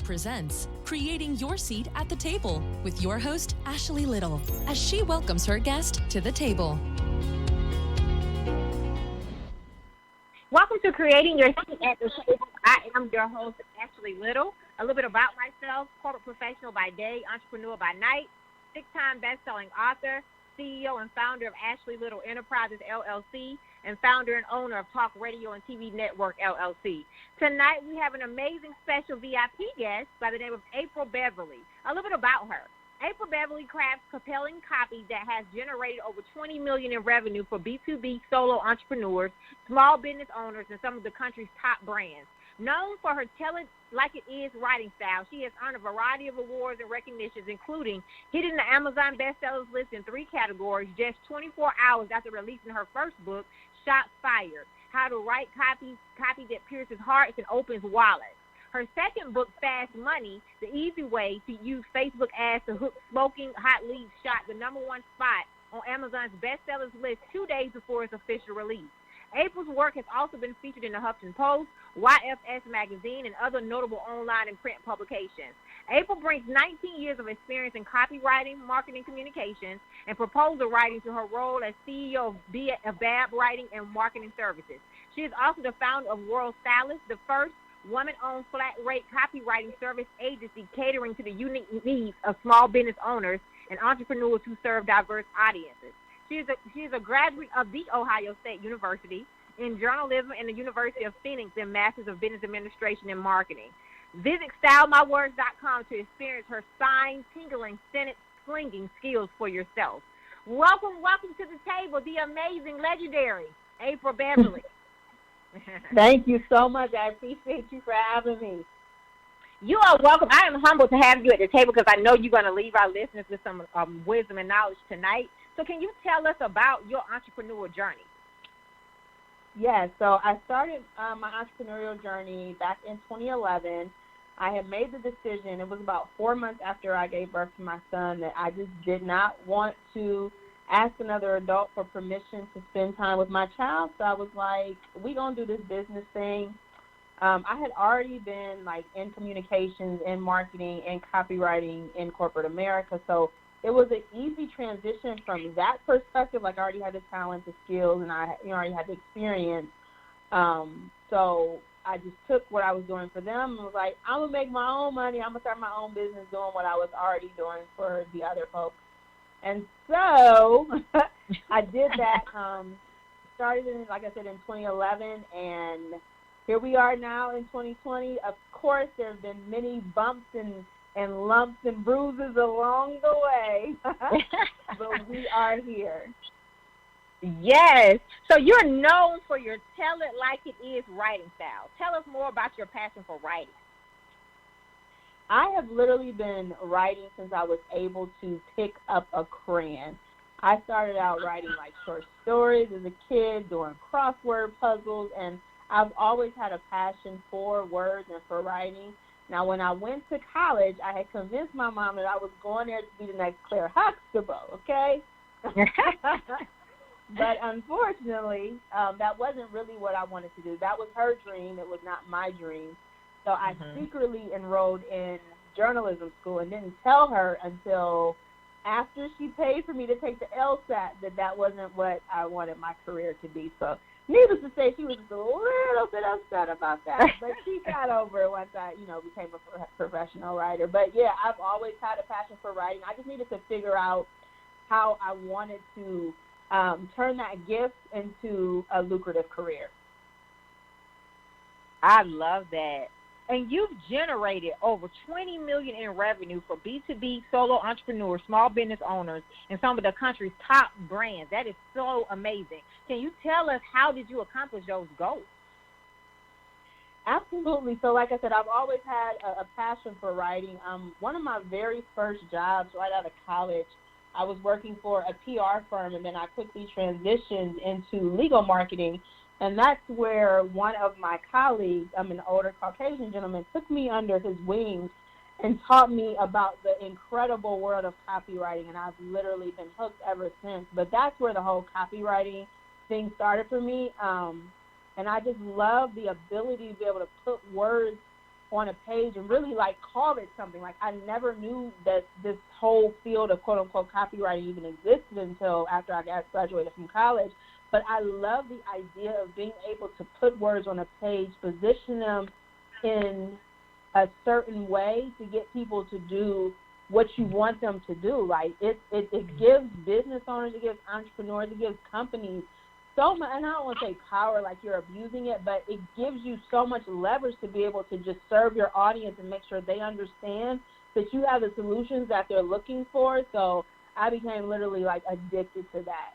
presents Creating Your Seat at the Table with your host, Ashley Little, as she welcomes her guest to the table. Welcome to Creating Your Seat at the Table. I am your host, Ashley Little. A little bit about myself: corporate professional by day, entrepreneur by night, six-time best-selling author, CEO and founder of Ashley Little Enterprises, LLC, and founder and owner of Talk Radio and TV Network, LLC. Tonight, we have an amazing special VIP guest by the name of Apryl Beverly. A little bit about her. Apryl Beverly crafts compelling copy that has generated over $20 million in revenue for B2B solo entrepreneurs, small business owners, and some of the country's top brands. Known for her Tell It Like It Is writing style, she has earned a variety of awards and recognitions, including hitting the Amazon bestsellers list in 3 categories just 24 hours after releasing her first book, Shots Fired: How to Write Copy That Pierces Hearts and Opens Wallets. Her second book, Fast Money: The Easy Way to Use Facebook Ads to Hook Smoking Hot Leads, shot the #1 spot on Amazon's bestsellers list 2 days before its official release. Apryl's work has also been featured in the Huffington Post, YFS Magazine, and other notable online and print publications. Apryl brings 19 years of experience in copywriting, marketing communications, and proposal writing to her role as CEO of BAB Writing and Marketing Services. She is also the founder of World Stylist, the first woman-owned flat-rate copywriting service agency catering to the unique needs of small business owners and entrepreneurs who serve diverse audiences. She is a graduate of The Ohio State University in journalism and the University of Phoenix in Masters of Business Administration and Marketing. Visit StyleMyWords.com to experience her sign-tingling, sentence-slinging skills for yourself. Welcome to the table, the amazing, legendary Apryl Beverly. Thank you so much. I appreciate you for having me. You are welcome. I am humbled to have you at the table because I know you're going to leave our listeners with some wisdom and knowledge tonight. So can you tell us about your entrepreneurial journey? Yes, so I started my entrepreneurial journey back in 2011. I had made the decision, it was about 4 months after I gave birth to my son, that I just did not want to ask another adult for permission to spend time with my child. So I was like, we going to do this business thing. I had already been like in communications, in marketing, in copywriting in corporate America. So it was an easy transition from that perspective. Like, I already had the talent, the skills, and I already had the experience. So I just took what I was doing for them and was like, I'm going to make my own money. I'm going to start my own business doing what I was already doing for the other folks. And so I did that, started in, like I said, in 2011, and here we are now in 2020. Of course, there have been many bumps and lumps and bruises along the way, but we are here. Yes. So you're known for your Tell It Like It Is writing style. Tell us more about your passion for writing. I have literally been writing since I was able to pick up a crayon. I started out writing like short stories as a kid, doing crossword puzzles, and I've always had a passion for words and for writing. Now, when I went to college, I had convinced my mom that I was going there to be the next Claire Huxtable, okay? But unfortunately, that wasn't really what I wanted to do. That was her dream. It was not my dream. So I secretly enrolled in journalism school and didn't tell her until after she paid for me to take the LSAT that wasn't what I wanted my career to be. So needless to say, she was just a little bit upset about that, but she got over it once I, became a professional writer. But yeah, I've always had a passion for writing. I just needed to figure out how I wanted to turn that gift into a lucrative career. I love that. And you've generated over $20 million in revenue for B2B solo entrepreneurs, small business owners, and some of the country's top brands. That is so amazing. Can you tell us, how did you accomplish those goals? Absolutely. So like I said, I've always had a passion for writing. One of my very first jobs right out of college, I was working for a PR firm, and then I quickly transitioned into legal marketing. And that's where one of my colleagues, an older Caucasian gentleman, took me under his wings and taught me about the incredible world of copywriting, and I've literally been hooked ever since. But that's where the whole copywriting thing started for me, and I just love the ability to be able to put words on a page and really like call it something. Like I never knew that this whole field of quote unquote copywriting even existed until after I graduated from college. But I love the idea of being able to put words on a page, position them in a certain way to get people to do what you want them to do. Like it gives business owners, it gives entrepreneurs, it gives companies so much, and I don't want to say power like you're abusing it, but it gives you so much leverage to be able to just serve your audience and make sure they understand that you have the solutions that they're looking for. So I became literally like addicted to that.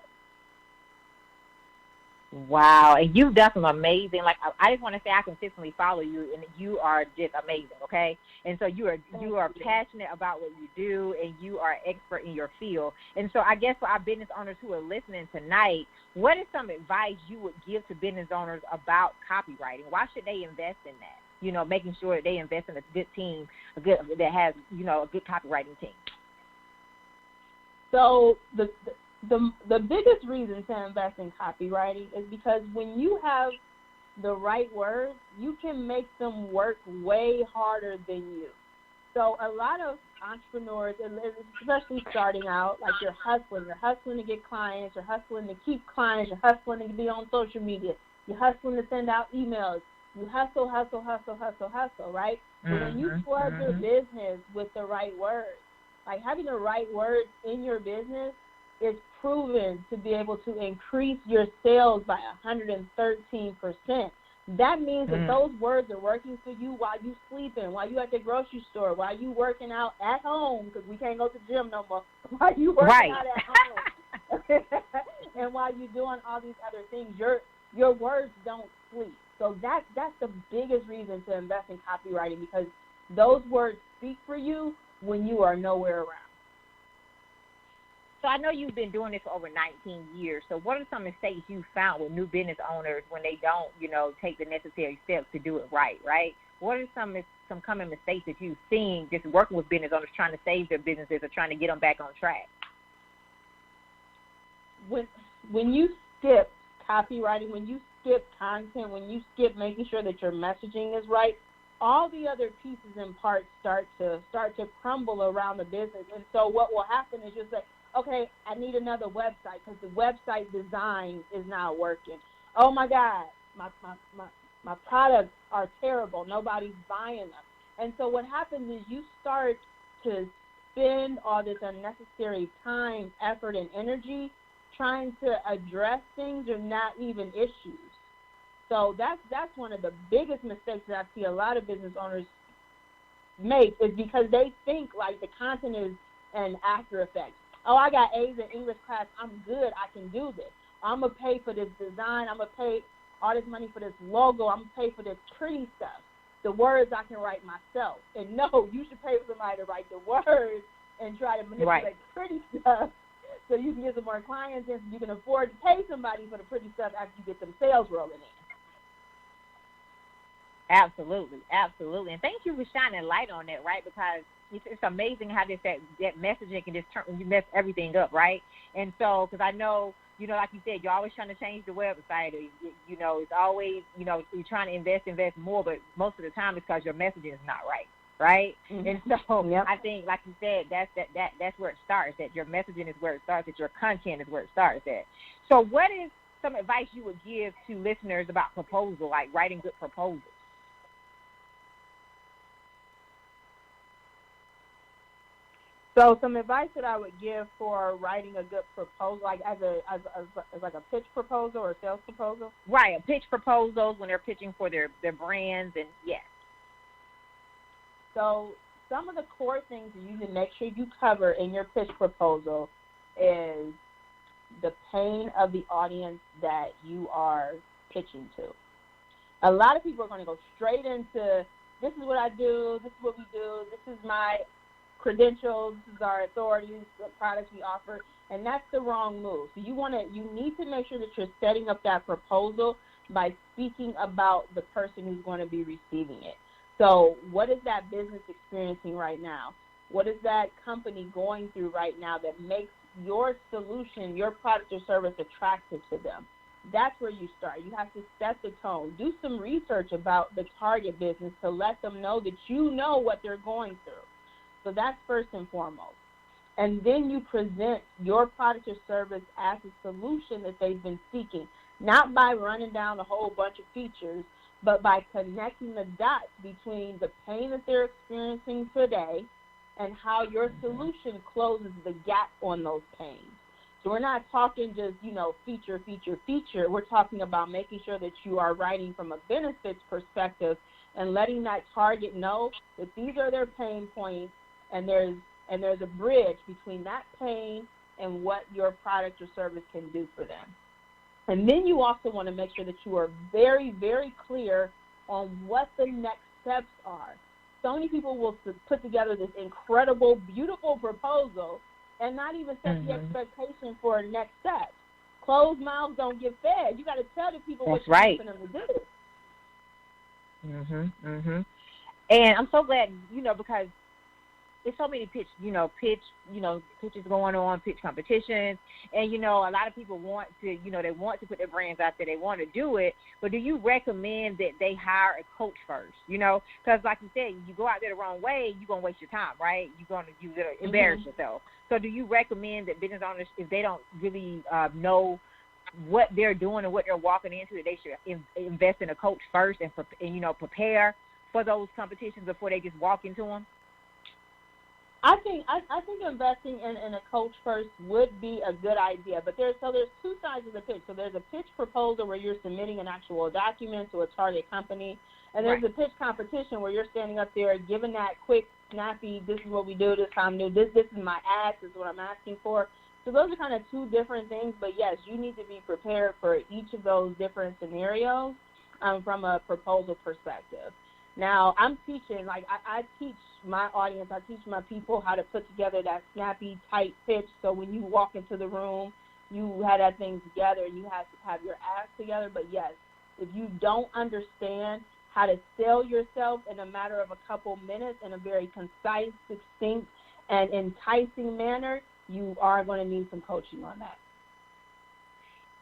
Wow, and you've done some amazing. Like I just want to say, I consistently follow you, and you are just amazing. Okay, and so you are passionate about what you do, and you are an expert in your field. And so I guess for our business owners who are listening tonight, what is some advice you would give to business owners about copywriting? Why should they invest in that? You know, making sure that they invest in a good team, that has a good copywriting team. So the biggest reason to invest in copywriting is because when you have the right words, you can make them work way harder than you. So a lot of entrepreneurs, especially starting out, like you're hustling to get clients, you're hustling to keep clients, you're hustling to be on social media, you're hustling to send out emails, you hustle, right? But when you plug your business with the right words, like having the right words in your business is proven to be able to increase your sales by 113%. That means that those words are working for you while you sleeping, while you at the grocery store, while you working out at home, because we can't go to the gym no more, while you working out at home, and while you're doing all these other things, your words don't sleep. So that's the biggest reason to invest in copywriting, because those words speak for you when you are nowhere around. So I know you've been doing this for over 19 years. So what are some mistakes you found with new business owners when they don't, take the necessary steps to do it right? What are some common mistakes that you've seen just working with business owners trying to save their businesses or trying to get them back on track? When you skip copywriting, when you skip content, when you skip making sure that your messaging is right, all the other pieces and parts start to crumble around the business. And so what will happen is you'll say, okay, I need another website because the website design is not working. Oh my God, my products are terrible. Nobody's buying them. And so what happens is you start to spend all this unnecessary time, effort, and energy trying to address things or not even issues. So that's one of the biggest mistakes that I see a lot of business owners make, is because they think like the content is an After Effects. Oh, I got A's in English class. I'm good. I can do this. I'm going to pay for this design. I'm going to pay all this money for this logo. I'm going to pay for this pretty stuff. The words I can write myself. And no, you should pay for somebody to write the words and try to manipulate pretty stuff so you can get some more clients and you can afford to pay somebody for the pretty stuff after you get some sales rolling in. Absolutely. And thank you for shining light on that, right? Because it's amazing how that messaging can just you mess everything up, right? And so, because I know, like you said, you're always trying to change the website, or, it's always, you're trying to invest more, but most of the time it's because your messaging is not right? And so I think, like you said, that's where it starts, that your messaging is where it starts, that your content is where it starts at. So what is some advice you would give to listeners about proposal, like writing good proposals? So some advice that I would give for writing a good proposal, like as like a pitch proposal or a sales proposal? Right, pitch proposals when they're pitching for their brands, and yes. So some of the core things that you need to make sure you cover in your pitch proposal is the pain of the audience that you are pitching to. A lot of people are going to go straight into, this is what I do, this is what we do, this is my credentials, this is our authorities, the products we offer, and that's the wrong move. So you need to make sure that you're setting up that proposal by speaking about the person who's going to be receiving it. So what is that business experiencing right now? What is that company going through right now that makes your solution, your product or service attractive to them? That's where you start. You have to set the tone. Do some research about the target business to let them know that you know what they're going through. So that's first and foremost. And then you present your product or service as a solution that they've been seeking, not by running down a whole bunch of features, but by connecting the dots between the pain that they're experiencing today and how your solution closes the gap on those pains. So we're not talking just, feature. We're talking about making sure that you are writing from a benefits perspective and letting that target know that these are their pain points, and there's a bridge between that pain and what your product or service can do for them. And then you also want to make sure that you are very, very clear on what the next steps are. So many people will put together this incredible, beautiful proposal and not even set the expectation for next steps. Closed mouths don't get fed. You got to tell the people what you want them to do. And I'm so glad, because there's so many pitches going on, pitch competitions, and a lot of people want to, they want to put their brands out there, they want to do it, but do you recommend that they hire a coach first? Because like you said, you go out there the wrong way, you're gonna waste your time, right? You're gonna embarrass yourself. So do you recommend that business owners, if they don't really know what they're doing and what they're walking into, that they should invest in a coach first and prepare for those competitions before they just walk into them? I think investing in a coach first would be a good idea, but there's two sides of the pitch. So there's a pitch proposal where you're submitting an actual document to a target company, and there's a pitch competition where you're standing up there giving that quick, snappy, this is what we do, this time new, this is my ask, this is what I'm asking for. So those are kind of two different things, but yes, you need to be prepared for each of those different scenarios from a proposal perspective. Now, I'm teaching, I teach my audience, I teach my people how to put together that snappy, tight pitch, so when you walk into the room, you have that thing together, you have to have your act together. But yes, if you don't understand how to sell yourself in a matter of a couple minutes in a very concise, succinct, and enticing manner, you are going to need some coaching on that.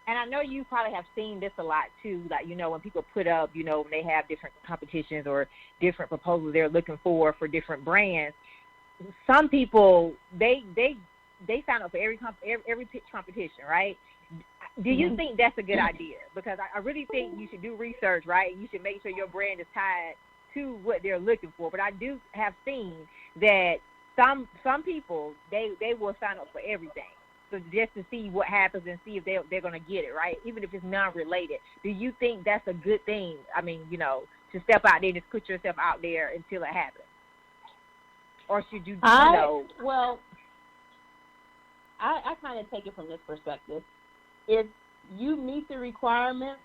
And I know you probably have seen this a lot, too, when people put up, when they have different competitions or different proposals they're looking for different brands, some people, they sign up for every pitch competition, right? Do you think that's a good idea? Because I really think you should do research, right? You should make sure your brand is tied to what they're looking for. But I do have seen that some people, they will sign up for everything. So just to see what happens and see if they're going to get it, right? Even if it's non-related. Do you think that's a good thing? I mean, to step out there and just put yourself out there until it happens? Or should you, Well, I kind of take it from this perspective. If you meet the requirements,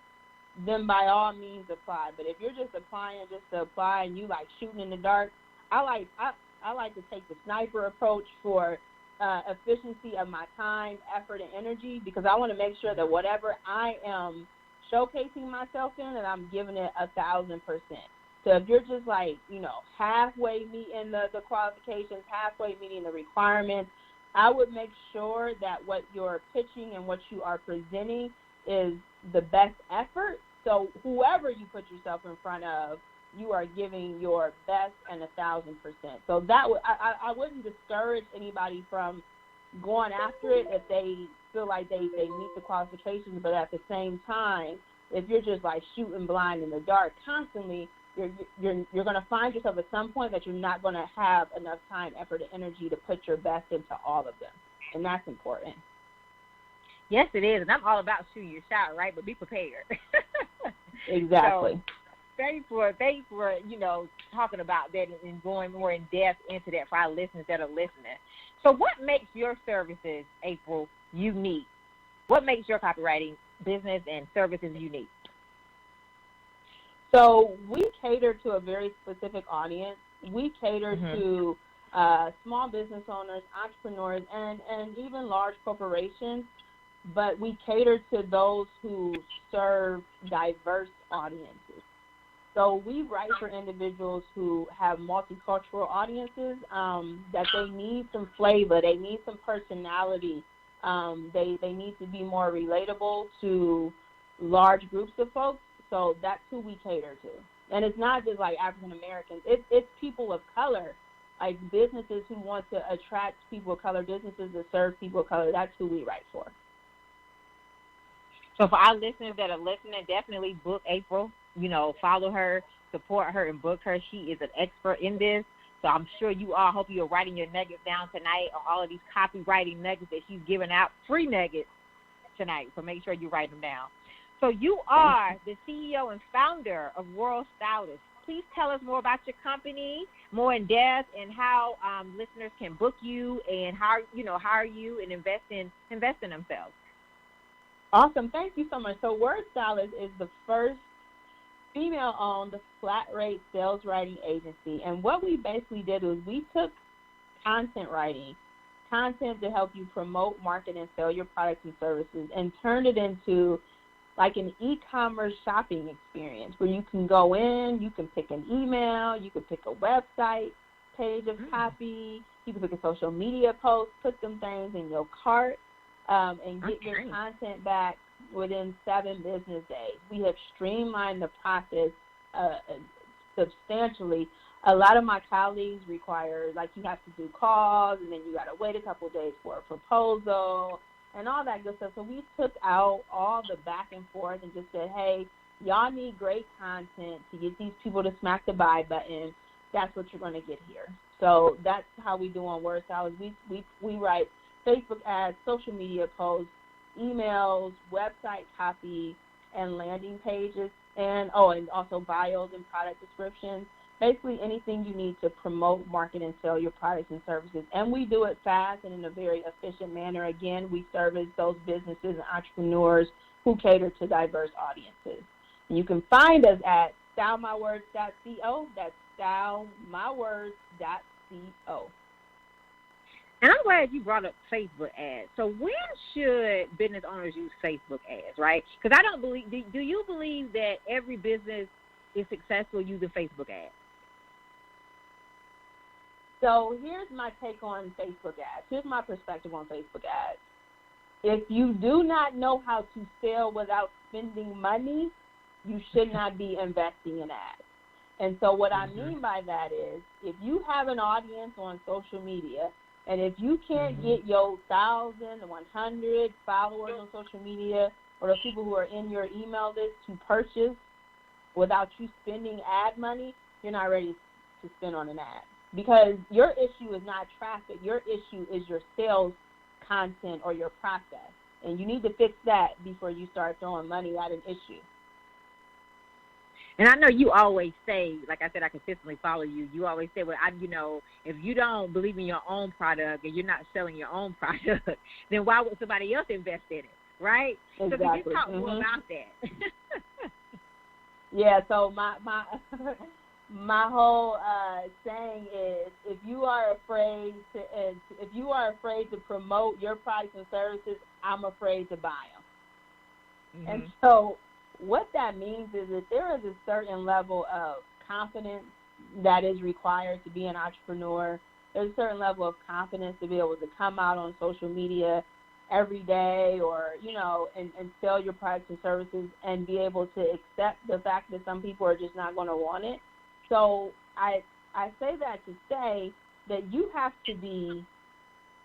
then by all means apply. But if you're just applying just to apply and you shooting in the dark, I like to take the sniper approach for efficiency of my time, effort, and energy, because I want to make sure that whatever I am showcasing myself in, that I'm giving it 1,000%. So if you're just halfway meeting the qualifications, halfway meeting the requirements, I would make sure that what you're pitching and what you are presenting is the best effort. So whoever you put yourself in front of, you are giving your best and 1,000%. So that I wouldn't discourage anybody from going after it if they feel like they meet the qualifications. But at the same time, if you're just shooting blind in the dark constantly, you're going to find yourself at some point that you're not going to have enough time, effort, and energy to put your best into all of them, and that's important. Yes, it is, and I'm all about shooting your shot, right? But be prepared. Exactly. So, Thanks for talking about that and going more in depth into that for our listeners that are listening. So what makes your services, Apryl, unique? What makes your copywriting business and services unique? So we cater to a very specific audience. We cater to small business owners, entrepreneurs, and even large corporations, but we cater to those who serve diverse audiences. So we write for individuals who have multicultural audiences, that they need some flavor, they need some personality, they need to be more relatable to large groups of folks. So that's who we cater to. And it's not just like African Americans. It's people of color, like businesses who want to attract people of color, businesses that serve people of color. That's who we write for. So for our listeners that are listening, definitely book Apryl. Follow her, support her, and book her. She is an expert in this. So I'm sure you all, hope you're writing your nuggets down tonight on all of these copywriting nuggets that she's giving out, free nuggets tonight. So make sure you write them down. So you are the CEO and founder of World Stylist. Please tell us more about your company, more in depth, and how listeners can book you and hire you and invest in themselves. Awesome. Thank you so much. So Word Stylist is the first female-owned flat-rate sales writing agency. And what we basically did was we took content writing, content to help you promote, market, and sell your products and services, and turned it into like an e-commerce shopping experience where you can go in, you can pick an email, you can pick a website page of copy, you can pick a social media post, put them things in your cart, and get your content back within 7 business days. We have streamlined the process substantially. A lot of my colleagues require, like, you have to do calls, and then you got to wait a couple of days for a proposal and all that good stuff. So we took out all the back and forth and just said, hey, y'all need great content to get these people to smack the buy button. That's what you're going to get here. So that's how we do on Word Stylist. We write Facebook ads, social media posts, emails, website copy, and landing pages, and also bios and product descriptions. Basically anything you need to promote, market, and sell your products and services. And we do it fast and in a very efficient manner. Again, we service those businesses and entrepreneurs who cater to diverse audiences. And you can find us at stylemywords.co. That's stylemywords.co. And I'm glad you brought up Facebook ads. So when should business owners use Facebook ads, right? Because I don't believe, do you believe that every business is successful using Facebook ads? So here's my take on Facebook ads. Here's my perspective on Facebook ads. If you do not know how to sell without spending money, you should not be investing in ads. And so what I mean by that is, if you have an audience on social media, and if you can't get your 1,000, 100 followers on social media, or the people who are in your email list to purchase without you spending ad money, you're not ready to spend on an ad. Because your issue is not traffic. Your issue is your sales content or your process. And you need to fix that before you start throwing money at an issue. And I know you always say, like I said, I consistently follow you. You always say, well, if you don't believe in your own product and you're not selling your own product, then why would somebody else invest in it, right? Exactly. So can you talk more about that? Yeah. So my whole saying is, if you are afraid to promote your products and services, I'm afraid to buy them. And so what that means is that there is a certain level of confidence that is required to be an entrepreneur. There's a certain level of confidence to be able to come out on social media every day or, and sell your products and services and be able to accept the fact that some people are just not going to want it. So I say that to say that you have to be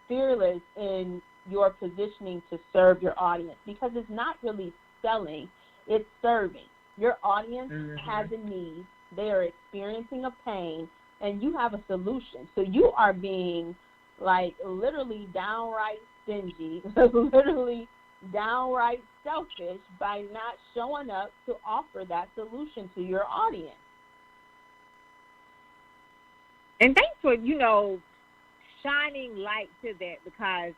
fearless in your positioning to serve your audience, because it's not really selling. It's serving. Your audience has a need. They are experiencing a pain, and you have a solution. So you are being, literally downright stingy, literally downright selfish by not showing up to offer that solution to your audience. And thanks for, shining light to that, because,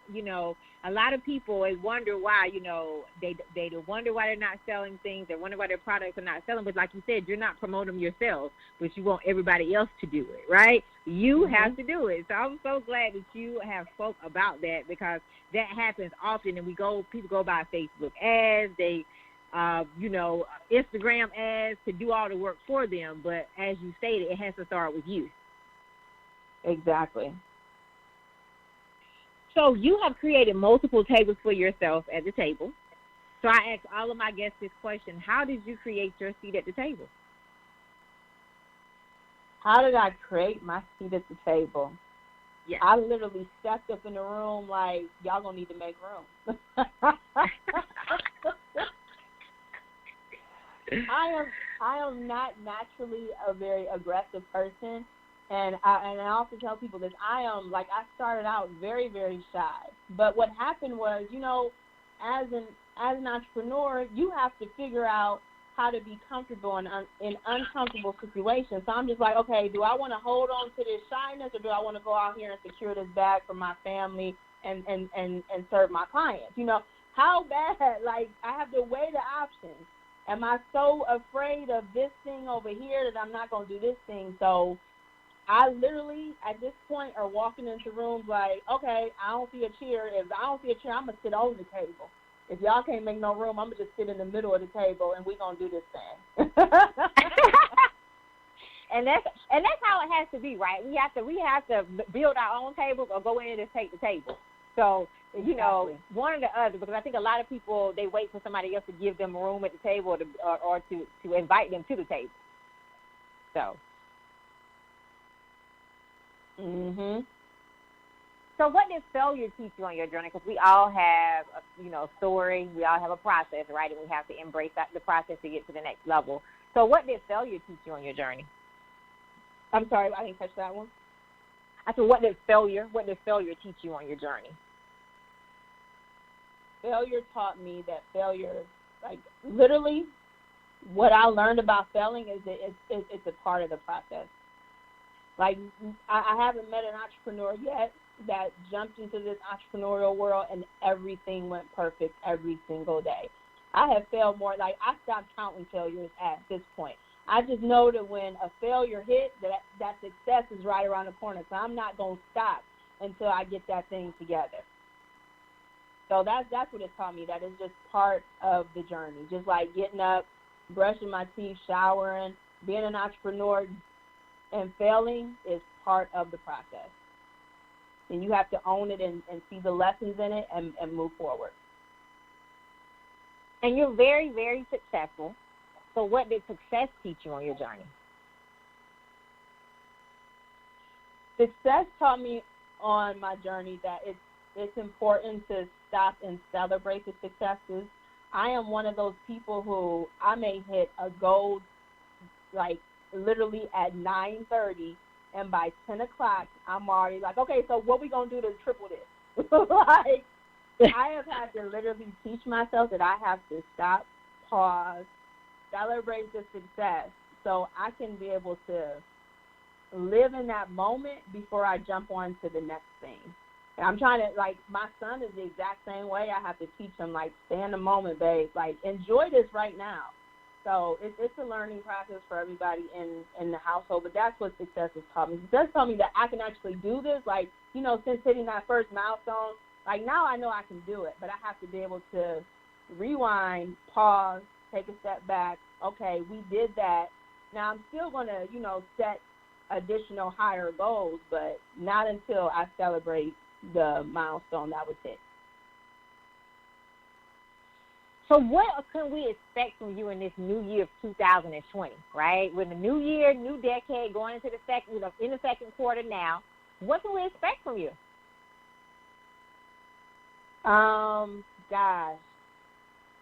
a lot of people wonder why, they wonder why they're not selling things. They wonder why their products are not selling. But like you said, you're not promoting them yourself, but you want everybody else to do it, right? You have to do it. So I'm so glad that you have spoke about that, because that happens often. And people go by Facebook ads, they, Instagram ads to do all the work for them. But as you stated, it has to start with you. Exactly. So you have created multiple tables for yourself at the table. So I ask all of my guests this question: how did you create your seat at the table? How did I create my seat at the table? Yeah. I literally stepped up in the room like, y'all gonna need to make room. I am not naturally a very aggressive person, and I often tell people this. I started out very, very shy, but what happened was, as an entrepreneur, you have to figure out how to be comfortable in uncomfortable situations. So I'm just like, okay, do I want to hold on to this shyness, or do I want to go out here and secure this bag for my family and serve my clients? How bad? Like, I have to weigh the options. Am I so afraid of this thing over here that I'm not going to do this thing? So I literally, at this point, are walking into rooms like, okay, I don't see a chair. If I don't see a chair, I'm going to sit over the table. If y'all can't make no room, I'm going to just sit in the middle of the table, and we're going to do this thing. And that's how it has to be, right? We have to build our own tables or go in and take the table. So, one or the other, because I think a lot of people, they wait for somebody else to give them room at the table or to invite them to the table. So. So what did failure teach you on your journey? Because we all have a story. We all have a process, right? And we have to embrace the process to get to the next level. So what did failure teach you on your journey? I'm sorry, I didn't catch that one. I said, what did failure teach you on your journey? Failure taught me that failure, like, literally, what I learned about failing is that it's a part of the process. Like, I haven't met an entrepreneur yet that jumped into this entrepreneurial world and everything went perfect every single day. I have failed more. Like, I stopped counting failures at this point. I just know that when a failure hits, that success is right around the corner. So I'm not going to stop until I get that thing together. So that's what it taught me, that it's just part of the journey. Just like getting up, brushing my teeth, showering, being an entrepreneur, and failing is part of the process. And you have to own it and see the lessons in it and move forward. And you're very, very successful. So what did success teach you on your journey? Success taught me on my journey that it's important to stop and celebrate the successes. I am one of those people who I may hit a goal like literally at 9:30, and by 10 o'clock, I'm already like, okay, so what we going to do to triple this? Like, I have had to literally teach myself that I have to stop, pause, celebrate the success so I can be able to live in that moment before I jump on to the next thing. And I'm trying to, like, my son is the exact same way. I have to teach him, like, stay in the moment, babe. Like, enjoy this right now. So it's a learning process for everybody in the household, but that's what success has taught me. Success taught me that I can actually do this. Like, since hitting that first milestone, like, now I know I can do it, but I have to be able to rewind, pause, take a step back. Okay, we did that. Now I'm still going to, set additional higher goals, but not until I celebrate the milestone that was hit. So what can we expect from you in this new year of 2020, right? With the new year, new decade, going into the second quarter now, what can we expect from you? Gosh,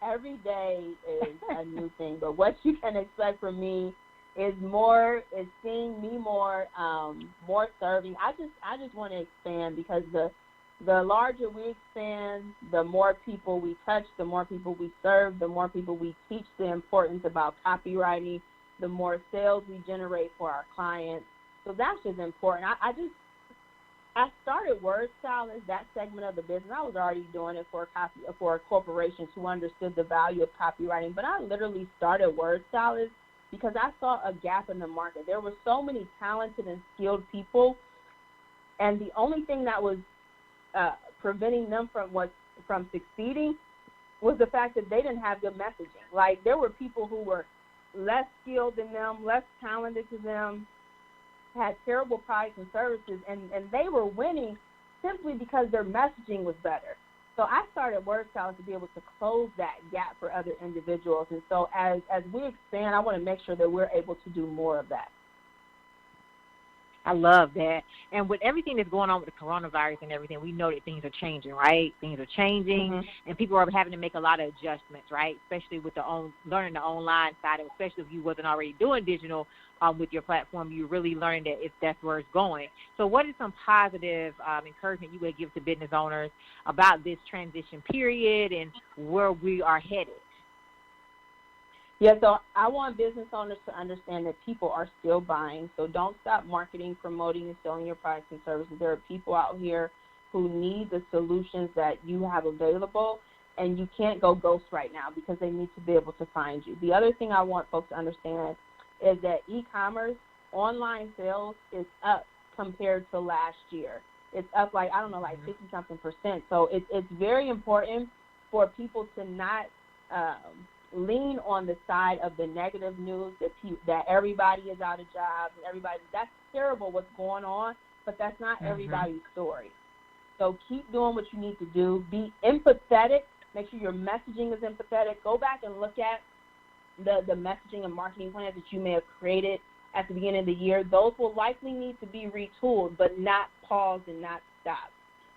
every day is a new thing, but what you can expect from me is seeing me more serving. I just want to expand, because the larger we expand, the more people we touch, the more people we serve, the more people we teach the importance about copywriting, the more sales we generate for our clients. So that's just important. I started Word Style as that segment of the business. I was already doing it for corporations who understood the value of copywriting, but I literally started Word Style because I saw a gap in the market. There were so many talented and skilled people, and the only thing that was preventing them from succeeding was the fact that they didn't have good messaging. Like, there were people who were less skilled than them, less talented than them, had terrible products and services, and they were winning simply because their messaging was better. So I started Word Salad to be able to close that gap for other individuals. And so as we expand, I want to make sure that we're able to do more of that. I love that. And with everything that's going on with the coronavirus and everything, we know that things are changing, right? Things are changing, and people are having to make a lot of adjustments, right? Especially with learning the online side, and especially if you wasn't already doing digital with your platform, you're really learning that that's where it's going. So what is some positive encouragement you would give to business owners about this transition period and where we are headed? Yeah, so I want business owners to understand that people are still buying. So don't stop marketing, promoting, and selling your products and services. There are people out here who need the solutions that you have available, and you can't go ghost right now because they need to be able to find you. The other thing I want folks to understand is that e-commerce, online sales is up compared to last year. It's up like 50-something percent. So it's very important for people to not lean on the side of the negative news that everybody is out of jobs and that's terrible what's going on, but that's not everybody's story. So keep doing what you need to do. Be empathetic. Make sure your messaging is empathetic. Go back and look at the messaging and marketing plans that you may have created at the beginning of the year. Those will likely need to be retooled, but not paused and not stopped.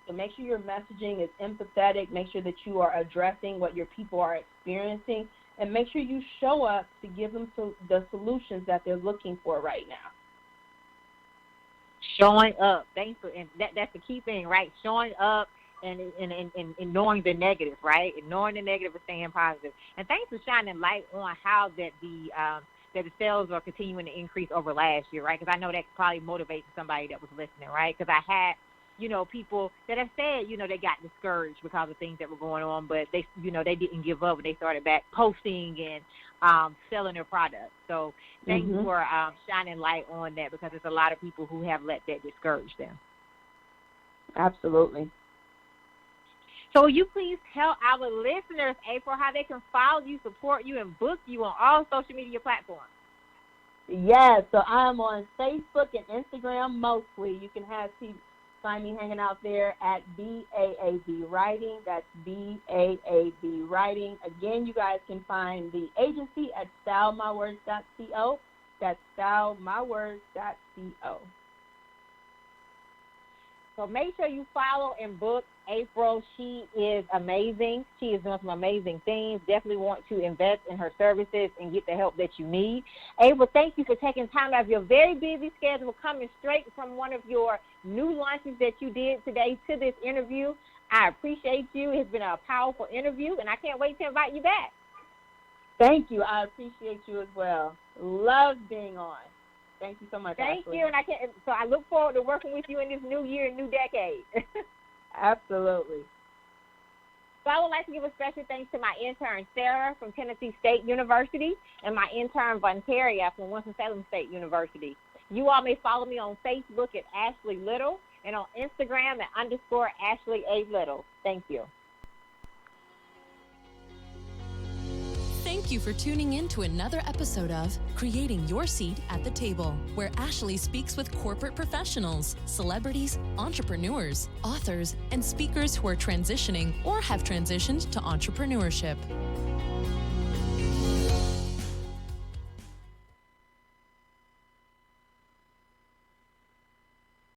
So make sure your messaging is empathetic. Make sure that you are addressing what your people are experiencing, and make sure you show up to give them the solutions that they're looking for right now. Showing up. Thanks for, and that's the key thing, right? Showing up and ignoring the negative, right? Ignoring the negative and staying positive. And thanks for shining light on how that the sales are continuing to increase over last year, right? Because I know that probably motivates somebody that was listening, right? Because I had people that have said, they got discouraged because of things that were going on, but they didn't give up and they started back posting and selling their products. So thanks for shining light on that, because there's a lot of people who have let that discourage them. Absolutely. So will you please tell our listeners, Apryl, how they can follow you, support you, and book you on all social media platforms? Yes, so I'm on Facebook and Instagram mostly. You can find me hanging out there at BAAB Writing. That's BAAB Writing. Again, you guys can find the agency at stylmywords.co. That's stylmywords.co. So make sure you follow and book Apryl. She is amazing. She is doing some amazing things. Definitely want to invest in her services and get the help that you need. Apryl, thank you for taking time out of your very busy schedule, coming straight from one of your new launches that you did today to this interview. I appreciate you. It's been a powerful interview, and I can't wait to invite you back. Thank you. I appreciate you as well. Love being on. Thank you so much, Thank Ashley. you, and I look forward to working with you in this new year and new decade. Absolutely. So I would like to give a special thanks to my intern, Sarah, from Tennessee State University, and my intern, Vontaria, from Winston-Salem State University. You all may follow me on Facebook at Ashley Little and on Instagram at _Ashley A. Little. Thank you. Thank you for tuning in to another episode of Creating Your Seat at the Table, where Ashley speaks with corporate professionals, celebrities, entrepreneurs, authors, and speakers who are transitioning or have transitioned to entrepreneurship.